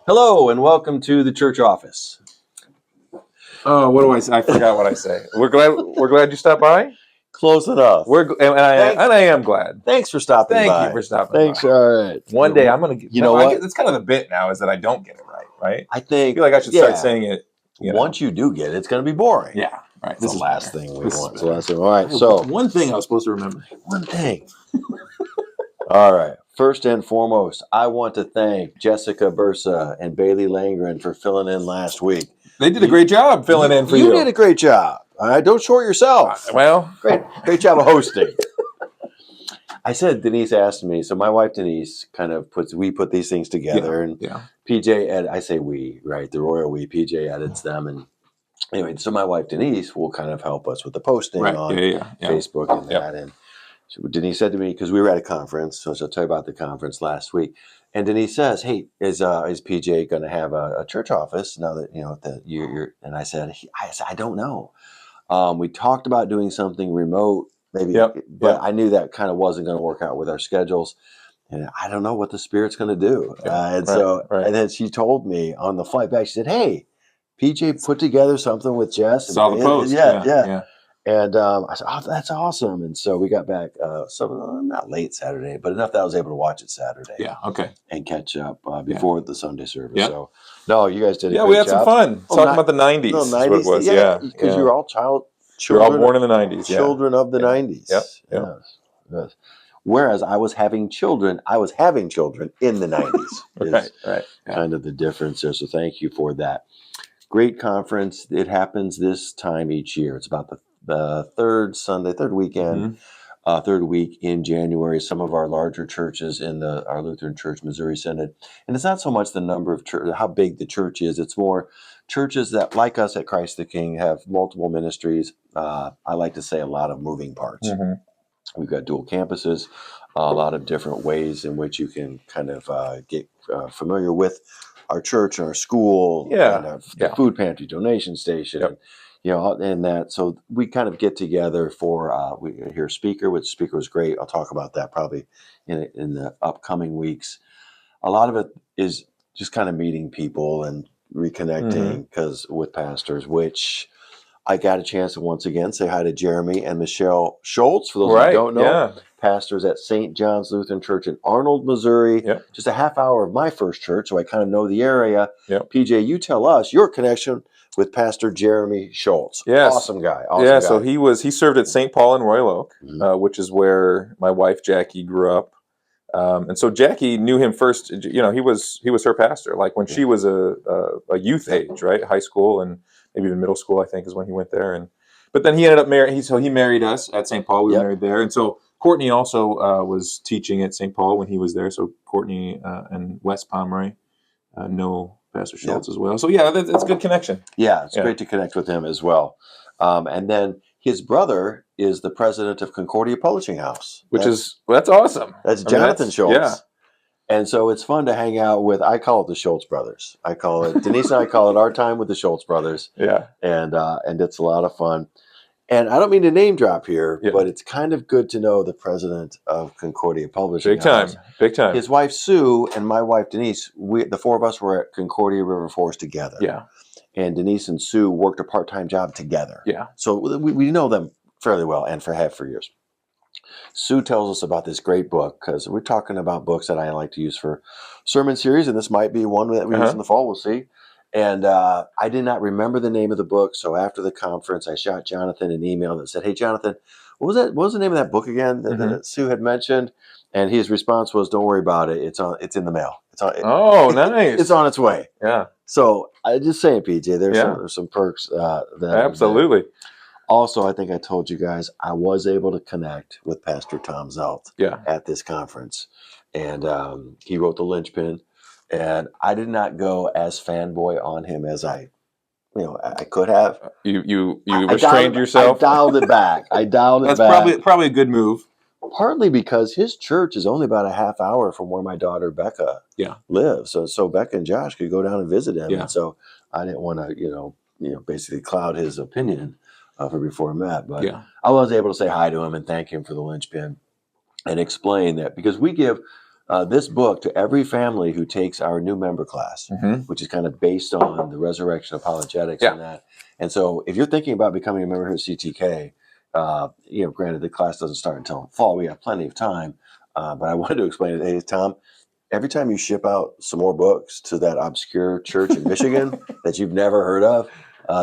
Hello and welcome to the church office. Oh, what do I say? I forgot what I say. We're glad you stopped by. Close enough. And I am glad. Thanks for stopping Thank by. you for stopping Thanks. by. All right. One day I'm gonna get. You know what? It's kind of the bit now is that I don't get it right. Right. I I think feel like I should start saying it. Once you do get it, it's going to be boring. Yeah. Right. It's the last thing we want. It's the last thing. All right. So one thing I was supposed to remember. one thing. All right. First and foremost, I want to thank Jessica Bursa and Bailey Langren for filling in last week. They did a great job filling in for you. You did a great job. All right. Don't short yourself. Well, great job of hosting. I said Denise asked me, so my wife Denise kind of we put these things together, and PJ I say we, right? The royal we. PJ edits them, and anyway, so my wife Denise will kind of help us with the posting on Facebook and that. And so Denise said to me, because we were at a conference, so she'll tell you about the conference last week. And Denise says, "Hey, is PJ going to have a church office now that that you're?" And I said, "I don't know. We talked about doing something remote." Maybe, but I knew that kind of wasn't going to work out with our schedules, and I don't know what the Spirit's going to do. And then she told me on the flight back, she said, "Hey, PJ put together something with Jess." Saw the post. Yeah. And I said, "Oh, that's awesome!" And so we got back, not late Saturday, but enough that I was able to watch it Saturday. Yeah. Okay. And catch up before the Sunday service. Yeah. So, no, you guys did. We had some fun talking about the '90s. No, '90s. Yeah, because you were all You're all born in the '90s. Children of the '90s. Yep. Yes. Whereas I was having children in the '90s. Right. Kind of the difference there. So thank you for that. Great conference. It happens this time each year. It's about the third weekend, third week in January. Some of our larger churches in our Lutheran Church Missouri Synod, and it's not so much the number of how big the church is. It's more churches that, like us at Christ the King, have multiple ministries. I like to say a lot of moving parts. We've got dual campuses, a lot of different ways in which you can kind of get familiar with our church and our school, and the food pantry, donation station, and that. So we kind of get together for we hear a speaker, which speaker was great. I'll talk about that probably in the upcoming weeks. A lot of it is just kind of meeting people and reconnecting because with pastors, which I got a chance to once again say hi to Jeremy and Michelle Schultz. For those who don't know, pastors at St. John's Lutheran Church in Arnold, Missouri. Just a half hour of my first church, so I kind of know the area. PJ, you tell us your connection with Pastor Jeremy Schultz. Yes. Awesome guy. So he served at St. Paul in Royal Oak, which is where my wife Jackie grew up. And so Jackie knew him first. He was her pastor, like when she was a youth age, right, high school and maybe even middle school. I think is when he went there. But then he ended up marrying. He married us at St. Paul. We were married there, and so Courtney also was teaching at St. Paul when he was there. So Courtney and Wes Pomeroy know Pastor Schultz as well. So it's a good connection. Yeah, it's great to connect with him as well. And then his brother is the president of Concordia Publishing House. That's awesome. That's Jonathan Schultz. Yeah. And so it's fun to hang out with, I call it the Schultz brothers. I call it, Denise and I call it our time with the Schultz brothers. Yeah. And it's a lot of fun. And I don't mean to name drop here, but it's kind of good to know the president of Concordia Publishing House. Big time. His wife Sue and my wife Denise, the four of us were at Concordia River Forest together. Yeah. And Denise and Sue worked a part-time job together. Yeah. So we know them fairly well and have for years. Sue tells us about this great book because we're talking about books that I like to use for sermon series, and this might be one that we use in the fall. We'll see. And I did not remember the name of the book, so after the conference, I shot Jonathan an email that said, "Hey, Jonathan, what was the name of that book again that Sue had mentioned?" And his response was, "Don't worry about it. It's in the mail. Nice. It's on its way." Yeah. So I just saying, PJ, there's some perks that absolutely. Also, I think I told you guys I was able to connect with Pastor Tom Zelt at this conference, and he wrote the linchpin, and I did not go as fanboy on him as I could have. You restrained yourself. I dialed it back. That's probably a good move. Partly because his church is only about a half hour from where my daughter Becca lives, so Becca and Josh could go down and visit him, and so I didn't want to basically cloud his opinion for before we met, but I was able to say hi to him and thank him for the linchpin and explain that because we give this book to every family who takes our new member class, which is kind of based on the resurrection apologetics and that. And so if you're thinking about becoming a member here at CTK, granted the class doesn't start until fall. We have plenty of time. But I wanted to explain it. Hey, Tom, every time you ship out some more books to that obscure church in Michigan that you've never heard of,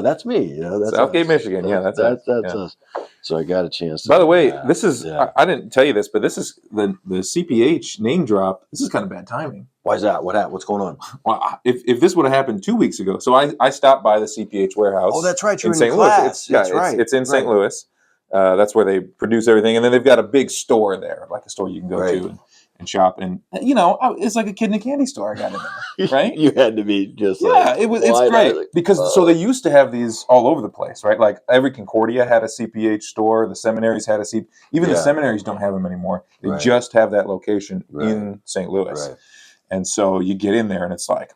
that's me. That's Southgate, us. Michigan. Yeah, that's us. So I got a chance to By the do way, that. this is, I didn't tell you this, but this is the CPH name drop. This is kind of bad timing. Why is that? What's going on? Well, if this would have happened 2 weeks ago, so I stopped by the CPH warehouse. Oh, that's right. You're in St. class. Louis. It's in St. Louis. That's where they produce everything. And then they've got a big store there, like a store you can go to and shop. And, it's like a kid in a candy store I got in there, right? You had to be just it's great. Because so they used to have these all over the place, right? Like every Concordia had a CPH store. The seminaries had a CPH. Even the seminaries don't have them anymore. They just have that location in St. Louis. Right. And so you get in there and it's like,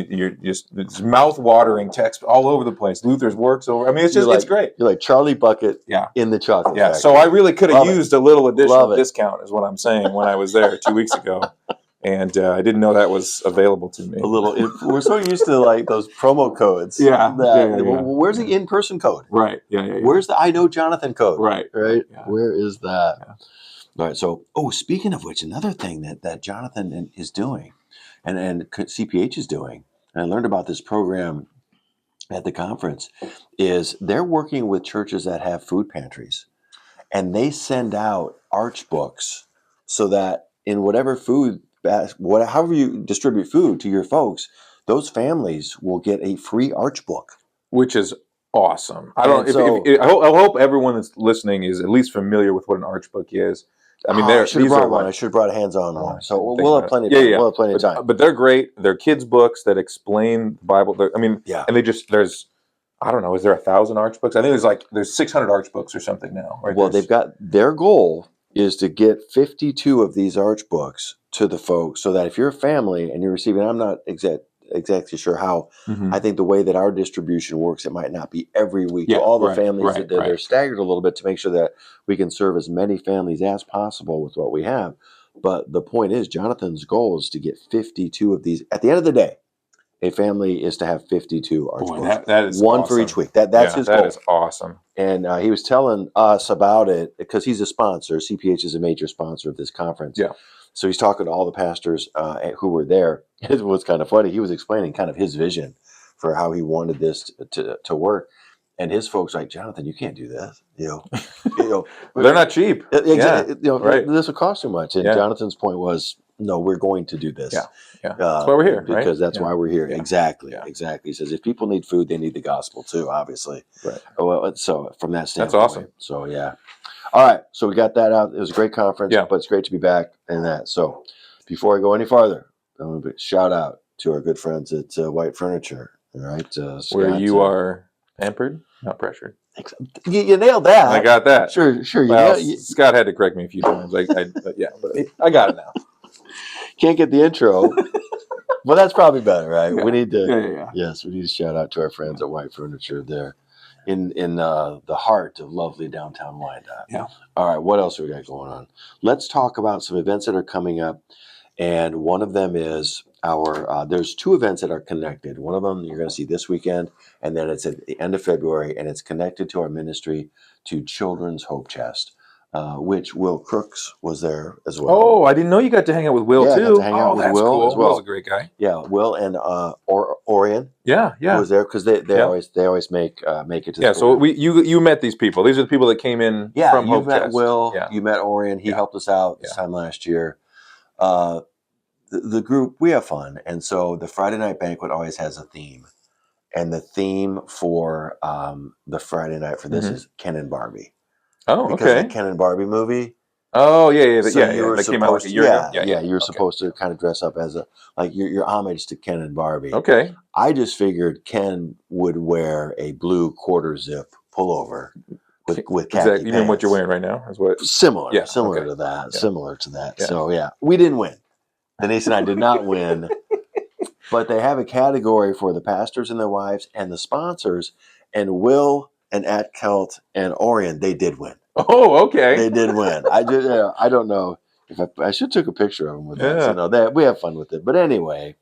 you're just, it's mouth-watering text all over the place. Luther's works over. It's just, it's great. You're like Charlie Bucket in the chocolate factory. So I really could have used a little additional discount is what I'm saying when I was there 2 weeks ago. And I didn't know that was available to me. We're so used to like those promo codes. Where's the in-person code? Right. Yeah. Where's the I know Jonathan code? Right. Yeah. Where is that? Yeah. All right. So, speaking of which, another thing that Jonathan is doing and CPH is doing, and I learned about this program at the conference, is they're working with churches that have food pantries, and they send out arch books so that in whatever food, however you distribute food to your folks, those families will get a free arch book. Which is awesome. I hope everyone that's listening is at least familiar with what an arch book is. I should have brought one. I should have brought a hands-on one. So we'll have plenty of time. We'll have plenty of time. But they're great. They're kids' books that explain the Bible. And there's, I don't know, is there 1,000 arch books? I think there's 600 arch books or something now. Right? Well, they've got, their goal is to get 52 of these arch books to the folks so that if you're a family and you're receiving, I'm not exactly sure how. I think the way that our distribution works, it might not be every week to all the families. They're staggered a little bit to make sure that we can serve as many families as possible with what we have. But the point is, Jonathan's goal is to get 52 of these. At the end of the day, a family is to have 52 arch books. That is one awesome. for each week. That's his goal. That is awesome. And he was telling us about it because he's a sponsor. CPH is a major sponsor of this conference. Yeah. So he's talking to all the pastors who were there. It was kind of funny. He was explaining kind of his vision for how he wanted this to work. And his folks like, Jonathan, you can't do this. They're not cheap. This will cost too much. And Jonathan's point was, no, we're going to do this. Yeah. That's why we're here, right? Because that's why we're here. Yeah. Exactly. He says, if people need food, they need the gospel too, obviously. Right. Well, so from that standpoint. That's awesome. So, yeah. All right. So we got that out. It was a great conference, but it's great to be back in that. So before I go any farther, I'm going to shout out to our good friends at White Furniture. All right. Where you are pampered, not pressured. You nailed that. I got that. Sure. Well, Scott had to correct me a few times. But I got it now. Can't get the intro. Well, that's probably better, right? Yeah. We need to. Yeah. Yes, we need to shout out to our friends at White Furniture there, in the heart of lovely downtown Wyandotte. Yeah. All right. What else do we got going on? Let's talk about some events that are coming up, and one of them is there's two events that are connected. One of them you're going to see this weekend, and then it's at the end of February, and it's connected to our ministry to Children's Hope Chest. Which Will Crooks was there as well. Oh, I didn't know you got to hang out with Will too. I got to hang out with Will cool. as well. Will's a great guy. Yeah, Will and Orion. Yeah. Was there because they always make it to. Yeah, so you met these people. These are the people that came in from Hope Chest. You met Will. Yeah. You met Orion. He helped us out this time last year. The group, we have fun, and so the Friday night banquet always has a theme, and the theme for the Friday night for this is Ken and Barbie. Oh, because okay. the Ken and Barbie movie. Oh, yeah. So That came out like a year ago. Yeah, you were supposed to kind of dress up as your homage to Ken and Barbie. Okay. I just figured Ken would wear a blue quarter zip pullover with khaki pants. You mean what you're wearing right now? Is what similar to that. Yeah. Similar to that. Yeah. So we didn't win. Denise and I did not win. But they have a category for the pastors and their wives and the sponsors, and Will and Atkelt and Orion, they did win. Oh, okay. They did win. I don't know. I should took a picture of them with us. Yeah. You know, that we have fun with it. But anyway,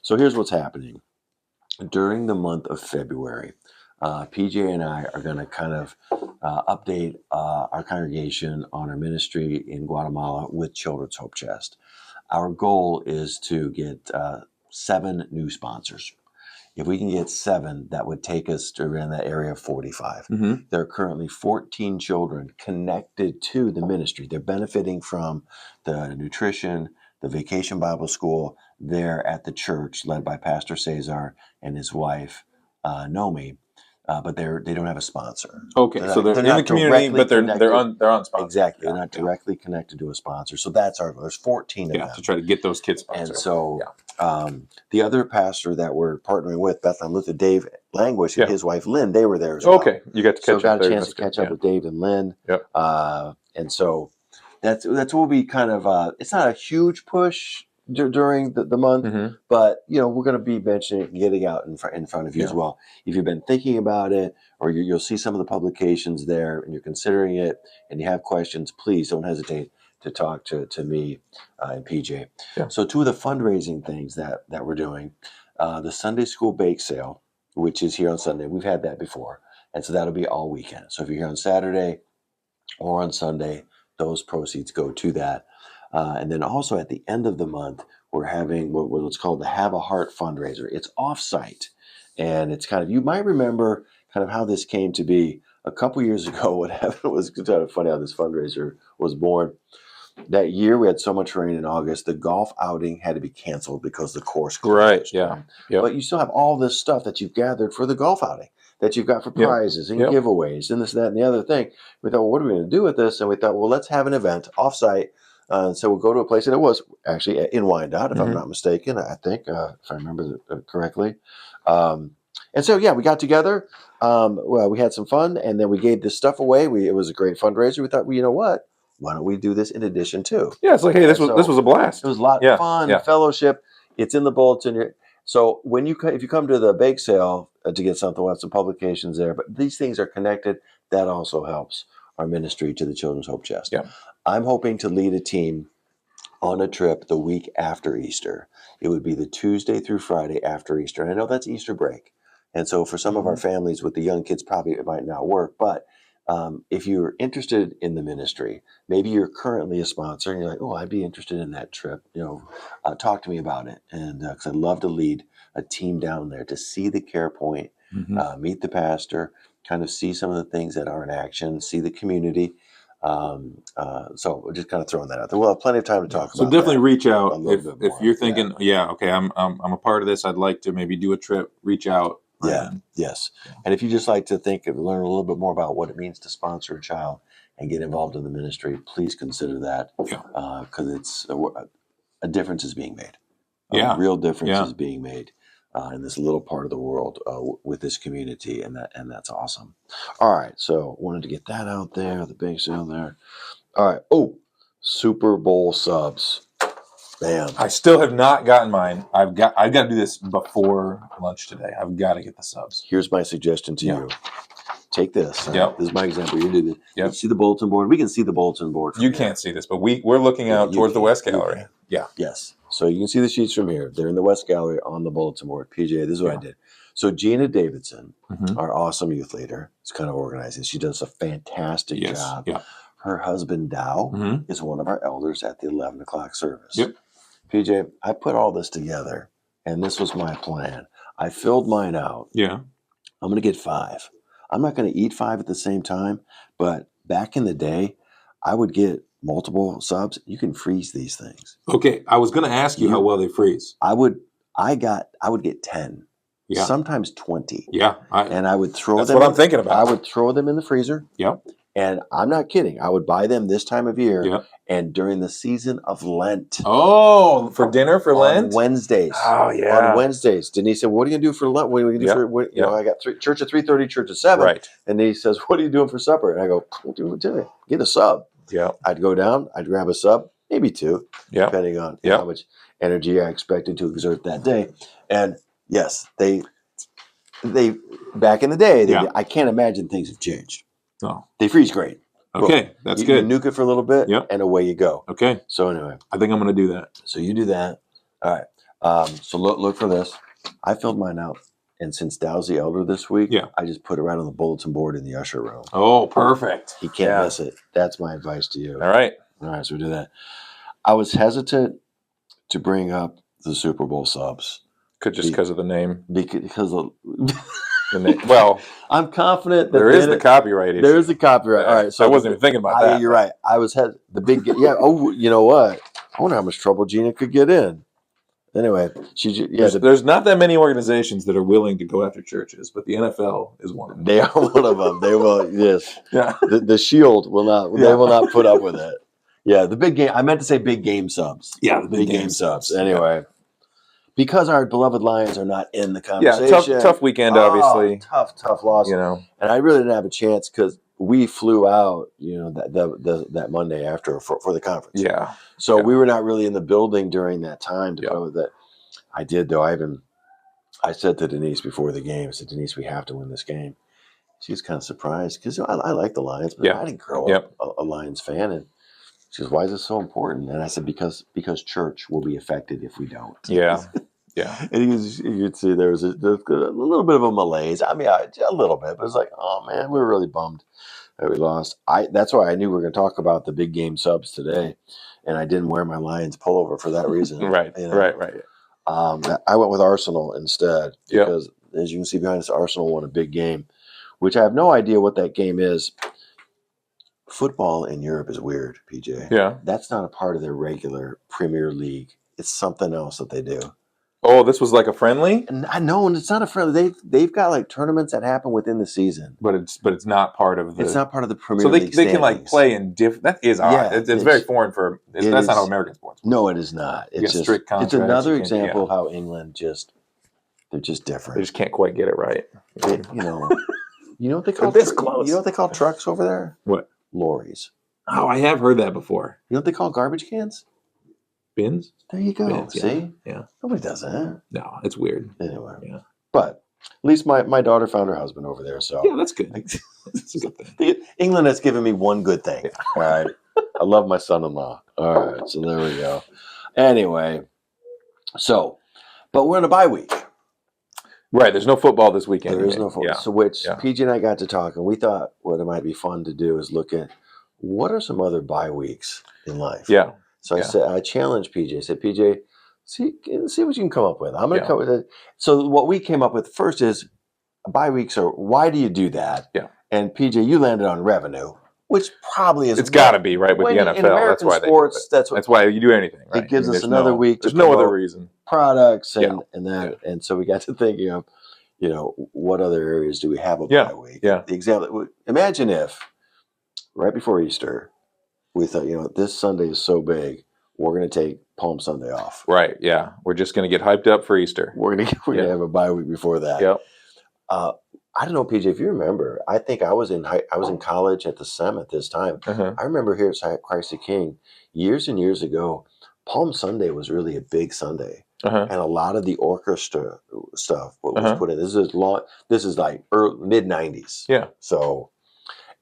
so here's what's happening during the month of February. PJ and I are going to kind of update our congregation on our ministry in Guatemala with Children's Hope Chest. Our goal is to get 7 new sponsors. If we can get 7, that would take us to around that area of 45. Mhm. There are currently 14 children connected to the ministry. They're benefiting from the nutrition, the vacation Bible school there at the church led by Pastor Cesar and his wife, Nomi. But they don't have a sponsor. Okay, so they're in the not community, directly but they're connected. unsponsored. Exactly. Yeah, They're not yeah. directly connected to a sponsor. So that's our goal. There's 14 of Yeah, them. to try to get those kids sponsored. And so the other pastor that we're partnering with, Bethlehem Lutheran, Dave Languish, and his wife Lynn, they were there as well. Okay, you got to catch up. So got a there. chance to That's catch good. up with Dave and Lynn. Yep. And so that's what will be kind of, it's not a huge push during the month, Mhm. but we're going to be mentioning it, getting out in front of you as well. If you've been thinking about it, or you'll see some of the publications there, and you're considering it, and you have questions, please don't hesitate to talk to me and PJ. Yeah. So 2 of the fundraising things that we're doing, the Sunday School Bake Sale, which is here on Sunday. We've had that before, and so that'll be all weekend. So if you're here on Saturday or on Sunday, those proceeds go to that. And then also at the end of the month, we're having what's called the Have a Heart fundraiser. It's offsite, and it's kind of, you might remember kind of how this came to be. A couple years ago, what happened was kind of funny how this fundraiser was born. That year, we had so much rain in August, the golf outing had to be canceled because the course closed. Right, yeah. Yep. But you still have all this stuff that you've gathered for the golf outing, that you've got for prizes and giveaways and this, that, and the other thing. We thought, well, what are we going to do with this? And we thought, well, let's have an event offsite. So we'll go to a place, and it was actually in Wyandotte, if I'm not mistaken, I think, if I remember correctly. And so, we got together. Well, we had some fun, and then we gave this stuff away. It was a great fundraiser. We thought, well, you know what? Why don't we do this in addition too? Yeah, it's like, hey, this was a blast. It was a lot of fun, fellowship. It's in the bulletin. So if you come to the bake sale to get something, we'll have some publications there. But these things are connected. That also helps our ministry to the Children's Hope Chest. Yeah. I'm hoping to lead a team on a trip the week after Easter. It would be the Tuesday through Friday after Easter. And I know that's Easter break. And so for some of our families with the young kids, probably it might not work. But if you're interested in the ministry, maybe you're currently a sponsor and you're like, oh, I'd be interested in that trip. Talk to me about it. And because I'd love to lead a team down there to see the care point, meet the pastor, kind of see some of the things that are in action, see the community. So we're just kind of throwing that out there. We'll have plenty of time to talk about. So definitely reach out if you're Yeah. thinking, okay, I'm a part of this. I'd like to maybe do a trip. Reach out. Yeah. Yes. And if you just like to learn a little bit more about what it means to sponsor a child and get involved in the ministry, please consider that. Yeah. Because it's a difference is being made. Yeah. A real difference is being made in this little part of the world with this community, and that's awesome. All right. So wanted to get that out there. The bake sale there. All right. Oh, Super Bowl subs. Bam. I still have not gotten mine. I've got to do this before lunch today. I've got to get the subs. Here's my suggestion to you. Take this. Yep. This is my example. You do this. Yep. You see the bulletin board? We can see the bulletin board from You here. can't see this, but we're looking out towards the West Gallery. Yeah. Yes. So you can see the sheets from here. They're in the West Gallery on the bulletin board. PJ, this is what I did. So Gina Davidson, our awesome youth leader, is kind of organizing. She does a fantastic job. Yeah. Her husband, Dow, is one of our elders at the 11 o'clock service. Yep. PJ, I put all this together, and this was my plan. I filled mine out. Yeah. I'm going to get 5. I'm not going to eat 5 at the same time, but back in the day, I would get multiple subs. You can freeze these things. Okay, I was going to ask you how well they freeze. I would get 10. Yeah. Sometimes 20. Yeah. And I would throw them. That's what I'm thinking about. I would throw them in the freezer. Yep. And I'm not kidding. I would buy them this time of year. Yep. And during the season of Lent. Oh, for dinner for Lent? On Wednesdays. Oh, yeah. On Wednesdays. Denise said, what are you going to do for Lent? What are you going to do for, I got church at 3:30, church at 7. Right. And Denise says, what are you doing for supper? And I go, get a sub. Yeah. I'd go down, I'd grab a sub, maybe 2, depending on Yeah. how much energy I expected to exert that day. And yes, they back in the day, I can't imagine things have changed. No. They freeze great. Okay, that's you good. nuke it for a little bit, Yep. and away you go. Okay, So anyway, I think I'm going to do that. so you do that. All right. So look for this. I filled mine out, and since Dow's the elder this week, Yeah. I just put it right on the bulletin board in the usher room. Oh, perfect. He can't Yeah. miss it. That's my advice to you. All right. All right, so we do that. I was hesitant to bring up the Super Bowl subs Because of the name. because of, The name. Well, I'm confident that there is the copyright issue. There is the copyright. All right, so I wasn't even thinking about that. You're right. I was the big yeah. Oh, you know what? I wonder how much trouble Gina could get in. Anyway, There's not that many organizations that are willing to go after churches, but the NFL is one of them. They are one of them. They will. Yes. Yeah. The Shield will not. Yeah. They will not put up with it. Yeah, the big game. I meant to say big game subs. Yeah, the big game subs. Anyway, because our beloved Lions are not in the conversation. Yeah, tough weekend, obviously. Tough loss. You know, and I really didn't have a chance because we flew out. You know that Monday after for the conference. Yeah. So we were not really in the building during that time to go with that. I did though. I said to Denise before the game, I said, Denise, we have to win this game. She was kind of surprised because I like the Lions, but I didn't grow up a Lions fan. And she goes, why is this so important? And I said, because church will be affected if we don't. Yeah. Yeah. And you could see there was a little bit of a malaise. I mean, a little bit, but it's like, oh man, we were really bummed that we lost. That's why I knew we were going to talk about the big game subs today. And I didn't wear my Lions pullover for that reason. Right. I went with Arsenal instead because, as you can see behind us, Arsenal won a big game, which I have no idea what that game is. Football in Europe is weird, PJ. Yeah. That's not a part of their regular Premier League. It's something else that they do. Oh, this was like a friendly? And I know, and it's not a friendly. They've got like tournaments that happen within the season. But it's not part of the... It's not part of the Premier League. So they can like play in different... That is odd. Yeah, it's very foreign for... That's not how American sports work. No, it is not. It's just strict contracts. It's another example of how England they're just different. They just can't quite get it right. You know what they call this close. You know what they call trucks over there? What? Lorries. Oh, I have heard that before. You know what they call garbage cans? Bins? There you go. Bins, See? Yeah. Nobody does that. No, it's weird. Anyway. Yeah. But at least my daughter found her husband over there. So yeah, that's good. That's a good thing. England has given me one good thing. Yeah. All right. I love my son-in-law. All right. So there we go. Anyway. So, but we're in a bye week. Right. There's no football this weekend. There is no football. Yeah. So PJ and I got to talk, and we thought what it might be fun to do is look at what are some other bye weeks in life. Yeah. So I challenged PJ. I said, PJ, see what you can come up with. I'm going to come with it. So what we came up with first is bye weeks are, why do you do that? Yeah. And PJ, you landed on revenue, which probably is. It's got to be, right, with the NFL. In American that's why sports, that's why you do anything, right? It gives us another week. There's no other reason. Products and that. Yeah. And so we got to thinking of, what other areas do we have a bye week? Yeah. The example, imagine if right before Easter, we thought, this Sunday is so big, we're going to take Palm Sunday off. Right. Yeah. We're just going to get hyped up for Easter. We're going to have a bye week before that. Yep. I don't know, PJ, if you remember. I think I was in college at the SEM at this time. Uh-huh. I remember here at Christ the King years and years ago. Palm Sunday was really a big Sunday, and a lot of the orchestra stuff was put in. This is like mid '90s. Yeah. So.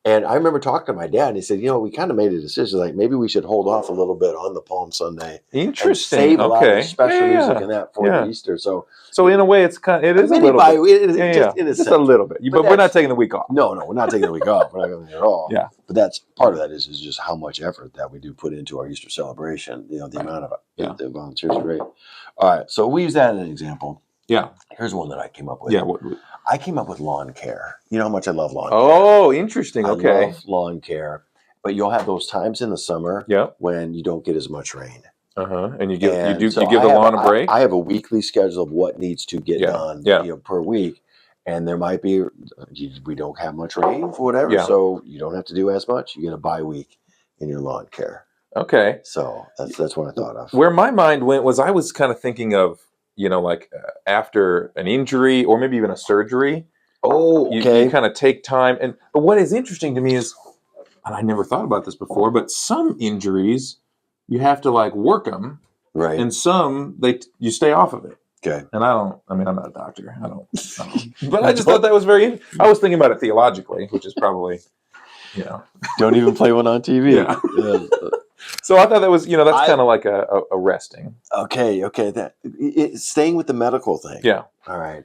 And I remember talking to my dad, and he said, we kind of made a decision, like maybe we should hold off a little bit on the Palm Sunday. Interesting. And save a lot of special music and that for the Easter. So in a way, it is a little bit. Just a little bit. But we're not taking the week off. No, we're not taking the week off. We're not going to at all. Yeah. But that's part of that is just how much effort that we do put into our Easter celebration. The amount of the volunteers are great. All right. So we use that as an example. Yeah. Here's one that I came up with. Yeah. I came up with lawn care. You know how much I love lawn care. Oh, interesting. Okay. I love lawn care. But you'll have those times in the summer when you don't get as much rain. And you give the lawn a break? I have a weekly schedule of what needs to get done per week. And there might be, we don't have much rain for whatever, so you don't have to do as much. You get a bye week in your lawn care. Okay. So that's what I thought of. Where my mind went was I was kind of thinking of, after an injury or maybe even a surgery. Oh, okay. You kind of take time. But what is interesting to me is, and I never thought about this before, but some injuries, you have to work them. Right. And some, you stay off of it. Okay. And I'm not a doctor. I don't. But I just thought that was I was thinking about it theologically, which is probably You know. Don't even play one on TV. Yeah. So I thought that was, that's kind of like a resting. Okay. Staying with the medical thing. Yeah. All right.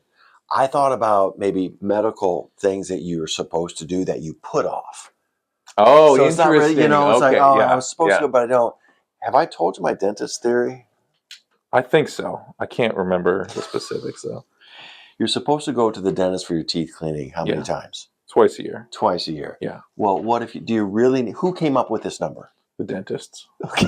I thought about maybe medical things that you were supposed to do that you put off. Oh, So it's not interesting. really, it's like, Okay, I was supposed to, but I don't. Have I told you my dentist theory? I think so. I can't remember the specifics though. You're supposed to go to the dentist for your teeth cleaning how many Yeah. times? Twice a year. Twice a year. Yeah. Well, what if do you really? Who came up with this number? The dentists. Okay.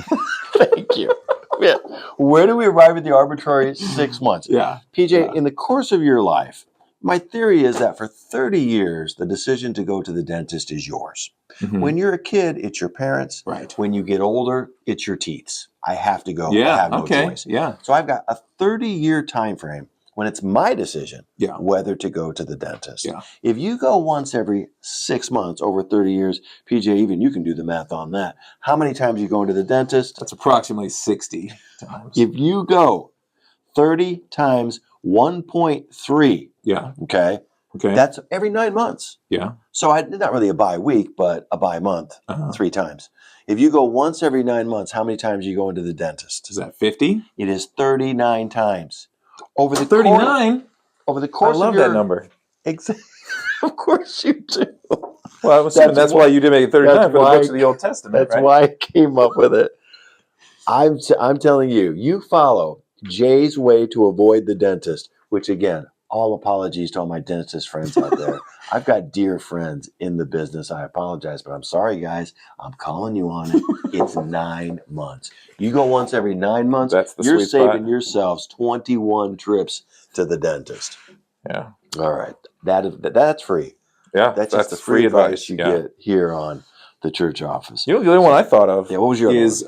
Thank you. Yeah. Where do we arrive at the arbitrary 6 months? Yeah. PJ, in the course of your life, my theory is that for 30 years, the decision to go to the dentist is yours. Mhm. When you're a kid, it's your parents. Right. When you get older, it's your teeths. I have to go. Yeah. I have no Okay. choice. Yeah. So I've got a 30-year time frame when it's my decision Yeah. whether to go to the dentist. Yeah. If you go once every 6 months over 30 years, PJ, even you can do the math on that. How many times are you going to the dentist? That's approximately 60 times. If you go 30 times 1.3, Yeah. okay, Okay. that's every 9 months. Yeah. So not really a bi week, but a bi month, Uh-huh. 3 times. If you go once every 9 months, how many times are you going to the dentist? Is that 50? It is 39 times. Over the 39? over the course I love of your that number. Of course you do. Well, I'm assuming that's why you did make it 39 for the books of the Old Testament. That's right? why I came up with it. I'm telling you, you follow Jay's way to avoid the dentist, which again, all apologies to all my dentist friends out there. I've got dear friends in the business. I apologize, but I'm sorry, guys. I'm calling you on it. It's 9 months. You go once every 9 months, That's the you're sweet saving spot. yourselves 21 trips to the dentist. Yeah. All right. That's free. Yeah. That's just the free advice you yeah. get here on the church office. You know, the other one I thought of Yeah, what was your other is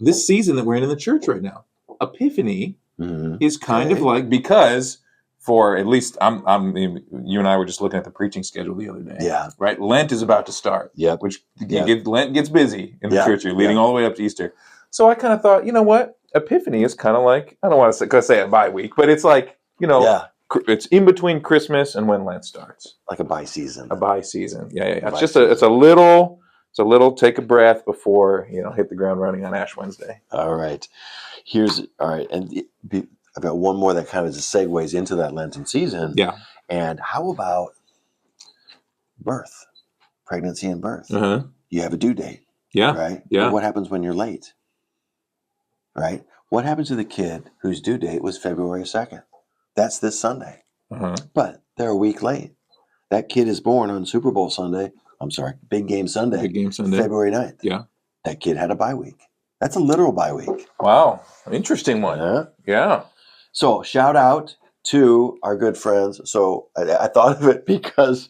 this season that we're in the church right now. Epiphany one? is kind of Okay. like, because for at least you and I were just looking at the preaching schedule the other day. Yeah. Right. Lent is about to start. Yep. Which Yep. Lent gets busy in the Yep. church. You're leading Yep. all the way up to Easter. So I kind of thought, you know what? Epiphany is kind of like, I don't want to say a bye week, but it's like, Yeah. it's in between Christmas and when Lent starts. Like a bi season. A bye season. Yeah. A It's bye just season. it's a little take a breath before, hit the ground running on Ash Wednesday. All right. All right. And I've got one more that kind of just segues into that Lenten season. Yeah. And how about birth, pregnancy and birth? Uh-huh. You have a due date, Yeah. right? Yeah. But what happens when you're late? Right? What happens to the kid whose due date was February 2nd? That's this Sunday. Uh-huh. But they're a week late. That kid is born on Super Bowl Sunday. I'm sorry, Big Game Sunday. Big game Sunday. February 9th. Yeah. That kid had a bye week. That's a literal bye week. Wow. Interesting one. Yeah. Yeah. So shout out to our good friends. So I thought of it because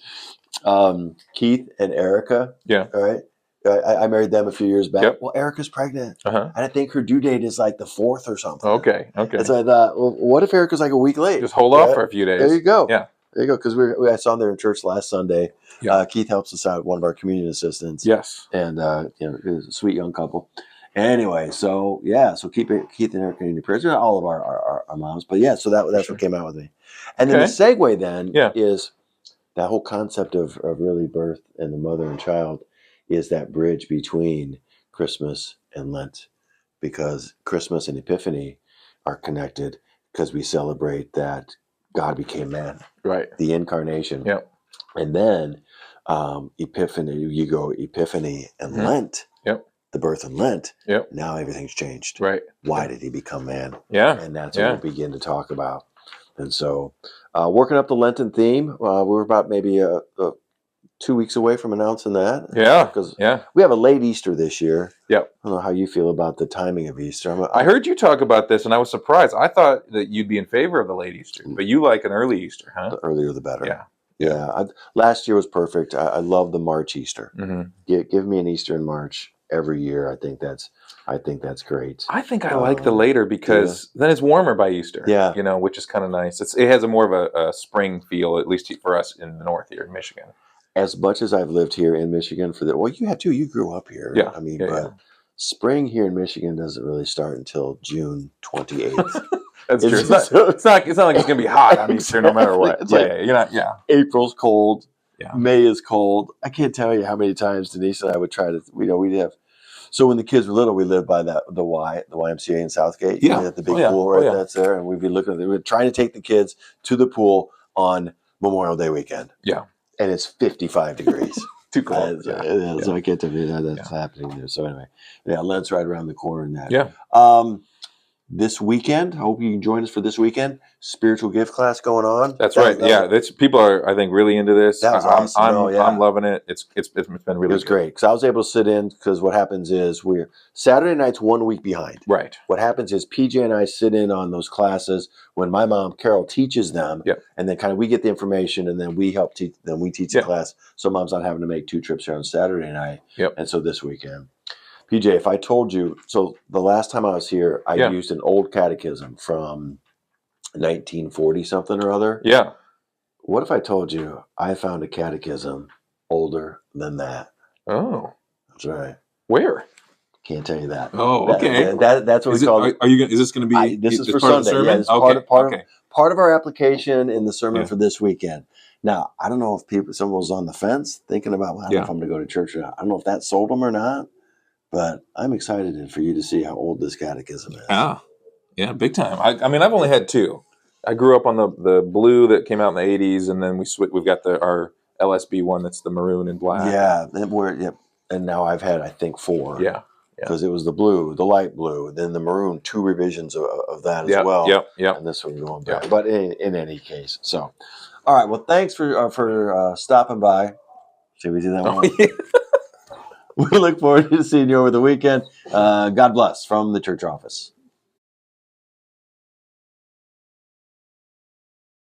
Keith and Erica. Yeah. All right. I married them a few years back. Yep. Well, Erica's pregnant. Uh-huh. And I think her due date is like the 4th or something. Okay. And so I thought, well, what if Erica's like a week late? Just hold off for a few days. There you go. Yeah. There you go. Because I saw them there in church last Sunday. Yeah. Keith helps us out, one of our community assistants. Yes. And he's a sweet young couple. Anyway, so keep Keith and Erica in your prayers. Not all of our moms, but yeah. So that's what came out with me. And then the segue then is that whole concept of really birth and the mother and child is that bridge between Christmas and Lent, because Christmas and Epiphany are connected because we celebrate that God became man, Right. the incarnation. Yep. And then Epiphany, you go Epiphany and Lent. Yep. The birth of Lent. Yep. Now everything's changed. Right. Why did he become man? Yeah. And that's what we'll begin to talk about. And so, working up the Lenten theme, we're about maybe 2 weeks away from announcing that. Yeah. Because Yeah. we have a late Easter this year. Yep. I don't know how you feel about the timing of Easter. I heard you talk about this, and I was surprised. I thought that you'd be in favor of the late Easter, but you like an early Easter, huh? The earlier the better. Yeah. Yeah. Last year was perfect. I love the March Easter. Mm-hmm. Give me an Easter in March every year. I think that's great. I think I like the later because then it's warmer by Easter. Yeah. Which is kind of nice. It has a more of a spring feel, at least for us in the north here in Michigan. As much as I've lived here in Michigan you had too. You grew up here. Yeah. I mean, spring here in Michigan doesn't really start until June 28th. That's true. It's not like it's going to be hot on Easter no matter what. It's like You're not. Yeah. April's cold. Yeah. May is cold. I can't tell you how many times Denise and I would try to. We'd have. So when the kids were little, we lived by the YMCA in Southgate. Yeah. At the big Oh, yeah. pool Oh, yeah. that's there, and we'd be looking. We're trying to take the kids to the pool on Memorial Day weekend. Yeah. And it's 55 degrees. Too cold. So I can't tell you that's happening there. So anyway, Lent's right around the corner in that. Yeah. This weekend, I hope you can join us for this weekend. Spiritual gift class going on. That's right. That's people are, I think, really into this. That was awesome. I'm loving it. It's been really. It was great because I was able to sit in because what happens is we're Saturday night's 1 week behind. Right. What happens is PJ and I sit in on those classes when my mom Carol teaches them, Yep. and then kind of we get the information and then we help teach. Then we teach the class, so mom's not having to make 2 trips here on Saturday night. Yep. And so this weekend. PJ, if I told you, so the last time I was here, I used an old catechism from 1940 something or other. Yeah. What if I told you I found a catechism older than that? Oh. That's right. Where? Can't tell you that. Oh, okay. That's what we call it. Are you? Is this going to be? This is for part of the Sunday. sermon? Yeah, it's Okay. part of our application in the sermon for this weekend. Now, I don't know if someone was on the fence thinking about, well, I don't know if I'm going to go to church or not. I don't know if that sold them or not. But I'm excited for you to see how old this catechism is. Yeah, big time. I mean, I've only had 2. I grew up on the blue that came out in the 80s, and then we've got our LSB one that's the maroon and black. Yeah, and now I've had, I think, 4. Yeah. Because it was the blue, the light blue, then the maroon, 2 revisions of that as well. Yep. And this one going back. But in any case, so. All right, well, thanks for stopping by. Should we do that one? Yeah. We look forward to seeing you over the weekend. God bless from the church office.